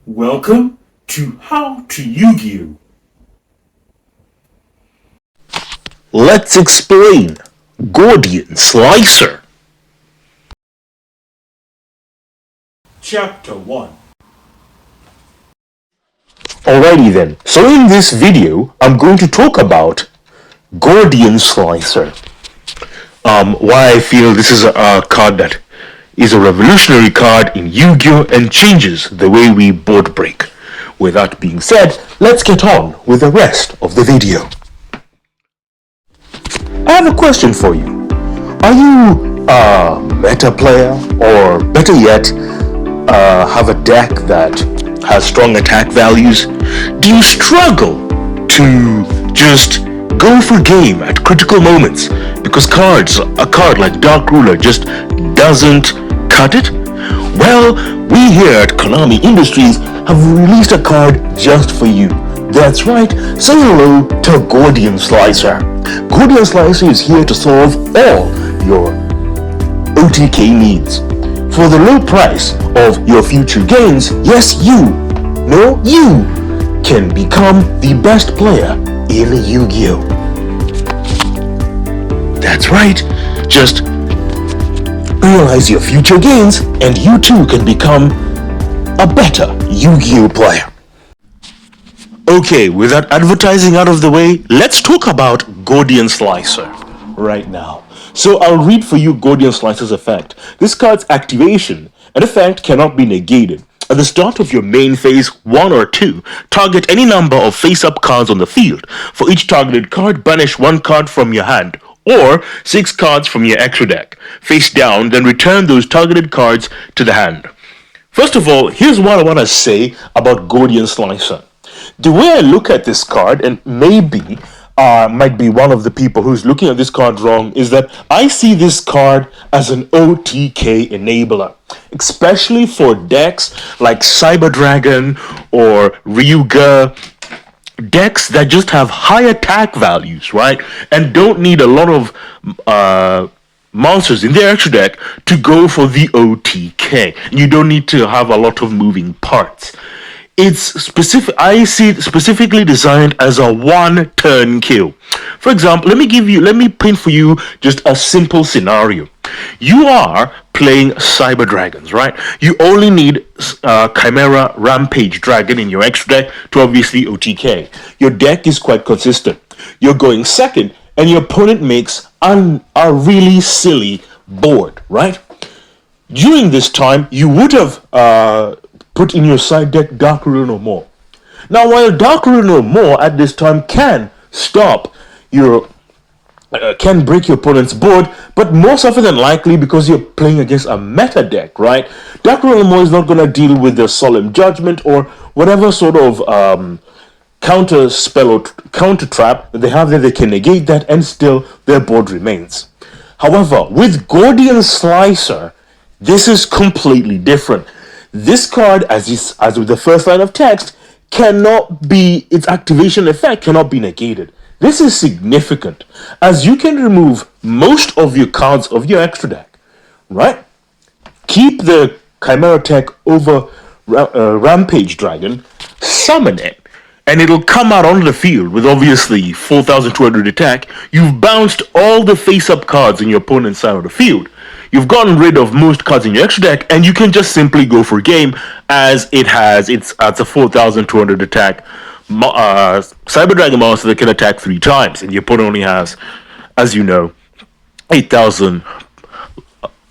Welcome to How to Yu-Gi-Oh! Let's explain Gordian Slicer. Chapter 1. Alrighty then, so in this video, I'm going to talk about Gordian Slicer. Why I feel this is a card that is a revolutionary card in Yu-Gi-Oh! And changes the way we board break. With that being said, let's get on with the rest of the video. I have a question for you. Are you a meta player, or better yet, have a deck that has strong attack values? Do you struggle to just go for game at critical moments because a card like Dark Ruler just doesn't cut it? Well, we here at Konami Industries have released a card just for you. That's right, say hello to Gordian Slicer. Gordian Slicer is here to solve all your OTK needs. For the low price of your future gains, yes, you can become the best player in Yu-Gi-Oh! That's right, just realize your future gains and you too can become a better Yu-Gi-Oh! Player. Okay, with that advertising out of the way, let's talk about Gordian Slicer right now. So I'll read for you Gordian Slicer's effect. This card's activation, an effect cannot be negated. At the start of your main phase 1 or 2, target any number of face-up cards on the field. For each targeted card, banish 1 card from your hand, or 6 cards from your extra deck. Face down, then return those targeted cards to the hand. First of all, here's what I want to say about Gordian Slicer. The way I look at this card, and maybe might be one of the people who's looking at this card wrong, is that I see this card as an OTK enabler, especially for decks like Cyber Dragon or Ryuga, decks that just have high attack values, right? And don't need a lot of monsters in their extra deck to go for the OTK. You don't need to have a lot of moving parts. I see it specifically designed as a one-turn kill. For example, let me paint for you just a simple scenario. You are playing Cyber Dragons, right? You only need Chimera Rampage Dragon in your extra deck to obviously OTK. Your deck is quite consistent. You're going second, and your opponent makes a really silly board, right? During this time, you would have put in your side deck Dark Ruler No More. Now, while Dark Ruler No More at this time can can break your opponent's board, but most often than likely because you're playing against a meta deck, right? Dark Ruler No More is not going to deal with the Solemn Judgment or whatever sort of counter spell or counter trap that they have there. They can negate that and still their board remains. However, with Gordian Slicer, this is completely different. This card, as with the first line of text, its activation effect cannot be negated. This is significant, as you can remove most of your cards of your extra deck, right? Keep the Chimera tech over Rampage Dragon, summon it, and it'll come out onto the field with obviously 4,200 attack. You've bounced all the face-up cards in your opponent's side of the field. You've gotten rid of most cards in your extra deck, and you can just simply go for game, as it's a 4,200 attack Cyber Dragon monster that can attack 3 times, and the opponent only has, as you know, 8,000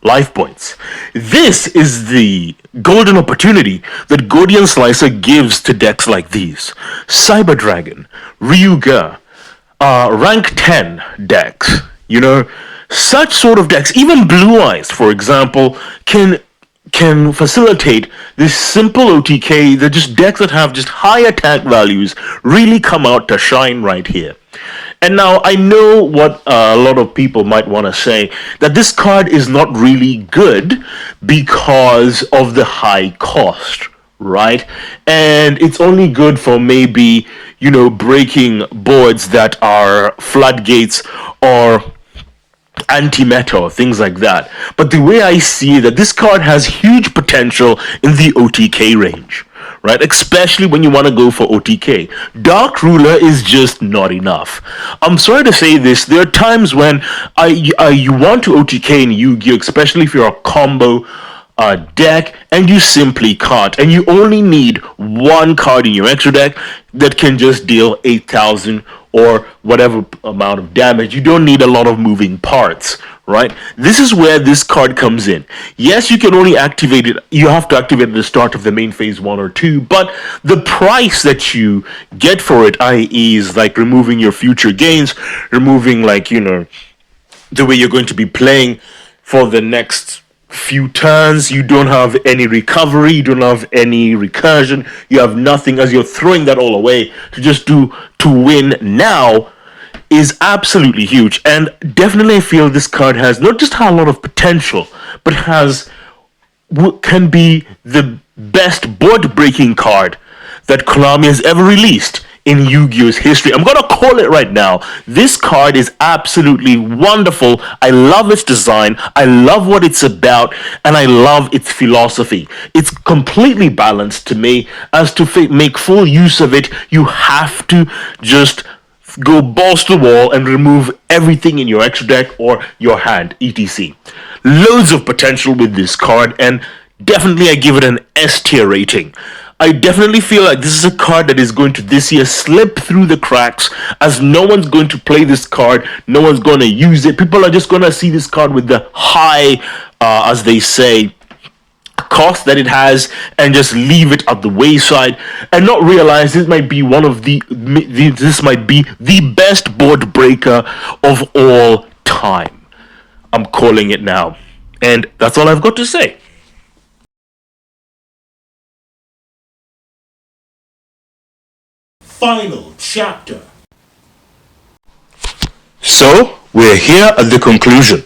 life points. This is the golden opportunity that Gordian Slicer gives to decks like these. Cyber Dragon, Ryuga, rank 10 decks, such sort of decks, even Blue Eyes, for example, can facilitate this simple OTK. That just decks that have just high attack values really come out to shine right here. And now I know what a lot of people might want to say, that this card is not really good because of the high cost, right? And it's only good for maybe, breaking boards that are floodgates or anti-meta or things like that. But the way I see that this card has huge potential in the OTK range, right? Especially when you want to go for OTK. Dark Ruler is just not enough. I'm sorry to say this. There are times when you want to OTK in Yu-Gi-Oh, especially if you're a combo deck, and you simply can't. And you only need one card in your extra deck that can just deal 8,000 or whatever amount of damage. You don't need a lot of moving parts, right? This is where this card comes in. Yes, you can only activate it. You have to activate it at the start of the main phase 1 or 2, but the price that you get for it, i.e., is like removing your future gains, removing, like, the way you're going to be playing for the next few turns. You don't have any recovery, you don't have any recursion, you have nothing, as you're throwing that all away to win now is absolutely huge. And definitely I feel this card has not just a lot of potential, but can be the best board breaking card that Konami has ever released in Yu-Gi-Oh's history. I'm gonna call it right now. This card is absolutely wonderful. I love its design, I love what it's about, and I love its philosophy. It's completely balanced to me. As to make full use of it, you have to just go balls to the wall and remove everything in your extra deck or your hand, etc. Loads of potential with this card, and definitely I give it an S tier rating. I definitely feel like this is a card that is going to this year slip through the cracks, as no one's going to play this card, no one's going to use it. People are just going to see this card with the high, as they say, cost that it has, and just leave it at the wayside and not realize this might be the best board breaker of all time. I'm calling it now, and that's all I've got to say. Final chapter. So, we're here at the conclusion.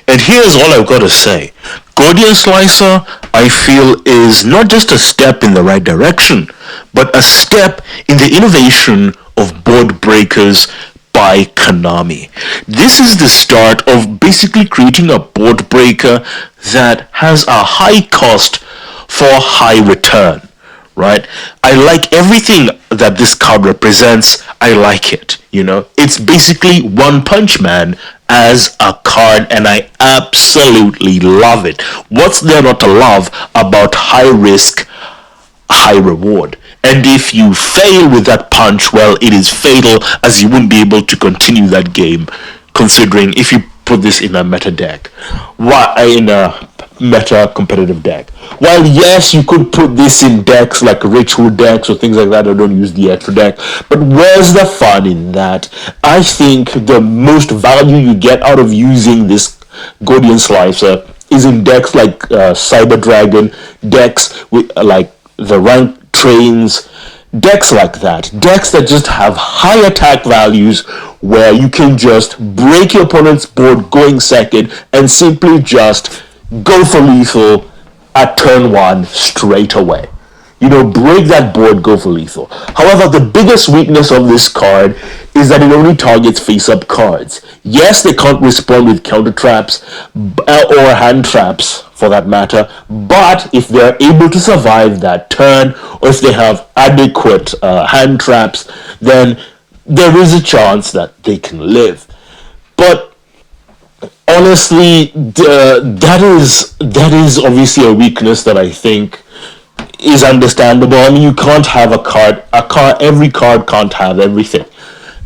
And here's all I've got to say. Gordian Slicer, I feel, is not just a step in the right direction, but a step in the innovation of board breakers by Konami. This is the start of basically creating a board breaker that has a high cost for high return. Right? I like everything that this card represents. I like it. It's basically One Punch Man as a card, and I absolutely love it. What's there not to love about high risk, high reward? And if you fail with that punch, well, it is fatal, as you wouldn't be able to continue that game, considering if you put this in a meta deck. In a meta competitive deck. While yes, you could put this in decks like ritual decks or things like that that don't use the extra deck, but where's the fun in that? I think the most value you get out of using this Gordian Slicer is in decks like Cyber Dragon, decks with like the rank trains, decks like that, decks that just have high attack values where you can just break your opponent's board going second and simply just go for lethal at turn 1 straight away. Break that board, go for lethal. However, the biggest weakness of this card is that it only targets face-up cards. Yes, they can't respond with counter traps or hand traps for that matter, but if they're able to survive that turn, or if they have adequate hand traps, then there is a chance that they can live. But honestly, that is obviously a weakness that I think is understandable. I mean, you can't have every card can't have everything.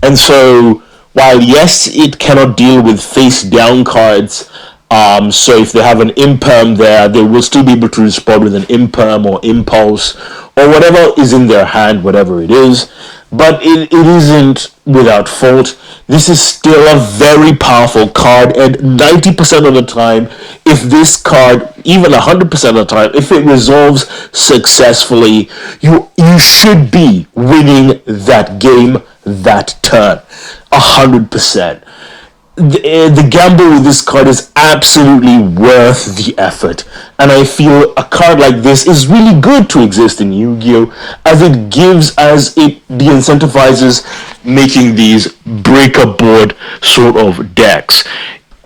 And so, while yes, it cannot deal with face down cards, so if they have an imperm there, they will still be able to respond with an imperm or impulse or whatever is in their hand, whatever it is. But it isn't without fault. This is still a very powerful card, and 90% of the time, if this card, even 100% of the time, if it resolves successfully, you should be winning that game that turn. 100%. The gamble with this card is absolutely worth the effort, and I feel a card like this is really good to exist in Yu-Gi-Oh, as it de-incentivizes making these break-a-board sort of decks.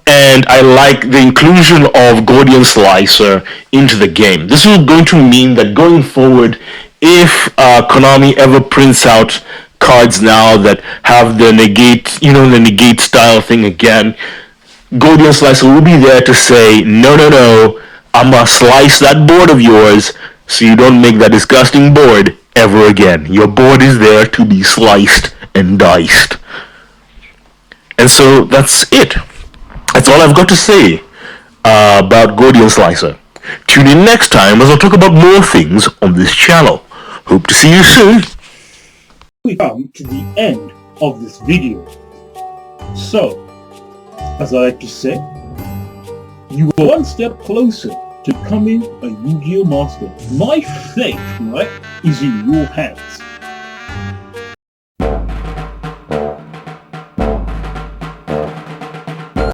and I like the inclusion of Gordian Slicer into the game. This is going to mean that going forward, if Konami ever prints out cards now that have the negate style thing again, Gordian Slicer will be there to say, no, no, no, I'm gonna slice that board of yours so you don't make that disgusting board ever again. Your board is there to be sliced and diced. And so that's it. That's all I've got to say about Gordian Slicer. Tune in next time as I'll talk about more things on this channel. Hope to see you soon. We come to the end of this video. So, as I like to say, you are one step closer to becoming a Yu-Gi-Oh! Master. My fate, right, is in your hands.